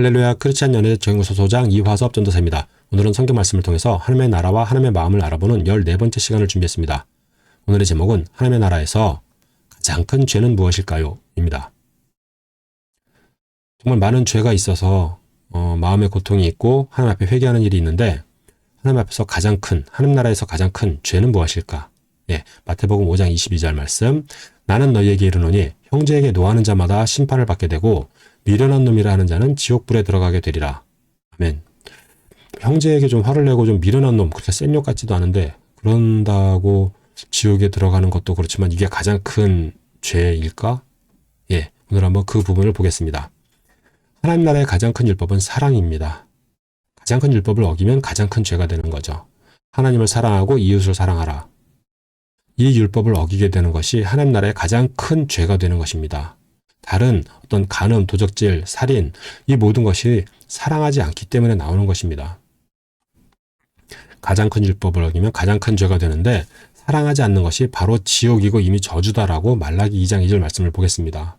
할렐루야 크리스찬 연애연구소 소장 이화섭 전도사입니다. 오늘은 성경 말씀을 통해서 하나님의 나라와 하나님의 마음을 알아보는 14번째 시간을 준비했습니다. 오늘의 제목은 하나님의 나라에서 가장 큰 죄는 무엇일까요? 입니다. 정말 많은 죄가 있어서 마음의 고통이 있고 하나님 앞에 회개하는 일이 있는데 하나님 앞에서 하나님 나라에서 가장 큰 죄는 무엇일까? 마태복음 5장 22절 말씀. 나는 너희에게 이르노니 형제에게 노하는 자마다 심판을 받게 되고 미련한 놈이라 하는 자는 지옥불에 들어가게 되리라. 아멘. 형제에게 좀 화를 내고 좀 미련한 놈, 그렇게 센 욕 같지도 않은데 그런다고 지옥에 들어가는 것도 그렇지만 이게 가장 큰 죄일까? 오늘 한번 그 부분을 보겠습니다. 하나님 나라의 가장 큰 율법은 사랑입니다. 가장 큰 율법을 어기면 가장 큰 죄가 되는 거죠. 하나님을 사랑하고 이웃을 사랑하라. 이 율법을 어기게 되는 것이 하나님 나라의 가장 큰 죄가 되는 것입니다. 다른 어떤 간음, 도적질, 살인, 이 모든 것이 사랑하지 않기 때문에 나오는 것입니다. 가장 큰 율법을 어기면 가장 큰 죄가 되는데 사랑하지 않는 것이 바로 지옥이고 이미 저주다라고 말라기 2장 2절 말씀을 보겠습니다.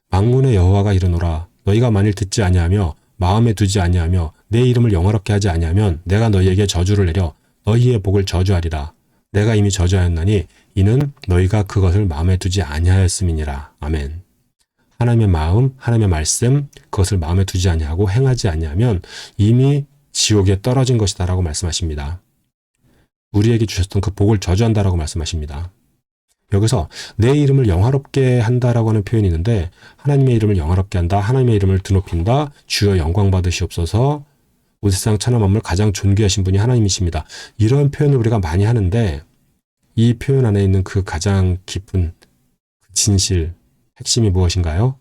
만군의 여호와가 이르노라. 너희가 만일 듣지 아니하며 마음에 두지 아니하며 내 이름을 영화롭게 하지 아니하면 내가 너희에게 저주를 내려 너희의 복을 저주하리라. 내가 이미 저주하였나니 이는 너희가 그것을 마음에 두지 아니하였음이니라. 아멘. 하나님의 마음, 하나님의 말씀, 그것을 마음에 두지 아니하고 행하지 아니하면 이미 지옥에 떨어진 것이다라고 말씀하십니다. 우리에게 주셨던 그 복을 저주한다라고 말씀하십니다. 여기서 내 이름을 영화롭게 한다라고 하는 표현이 있는데 하나님의 이름을 영화롭게 한다, 하나님의 이름을 드높인다, 주여 영광 받으시옵소서, 온 세상 천하 만물 가장 존귀하신 분이 하나님이십니다. 이런 표현을 우리가 많이 하는데 이 표현 안에 있는 그 가장 깊은 진실, 핵심이 무엇인가요?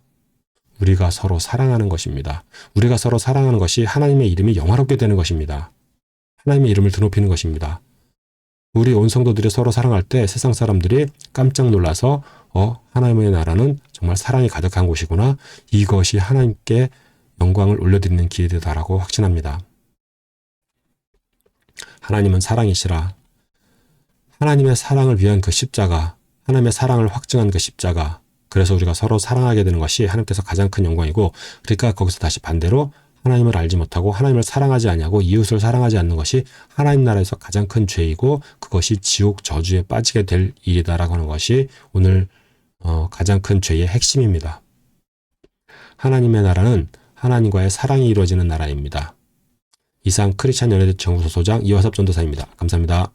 우리가 서로 사랑하는 것입니다. 우리가 서로 사랑하는 것이 하나님의 이름이 영화롭게 되는 것입니다. 하나님의 이름을 드높이는 것입니다. 우리 온 성도들이 서로 사랑할 때 세상 사람들이 깜짝 놀라서 하나님의 나라는 정말 사랑이 가득한 곳이구나. 이것이 하나님께 영광을 올려드리는 길이다라고 확신합니다. 하나님은 사랑이시라. 하나님의 사랑을 위한 그 십자가, 하나님의 사랑을 확증한 그 십자가, 그래서 우리가 서로 사랑하게 되는 것이 하나님께서 가장 큰 영광이고, 그러니까 거기서 다시 반대로 하나님을 알지 못하고 하나님을 사랑하지 아니하고 이웃을 사랑하지 않는 것이 하나님 나라에서 가장 큰 죄이고 그것이 지옥 저주에 빠지게 될 일이다라고 하는 것이 오늘 가장 큰 죄의 핵심입니다. 하나님의 나라는 하나님과의 사랑이 이루어지는 나라입니다. 이상 크리스찬 연애연구소 소장 이화섭 전도사입니다. 감사합니다.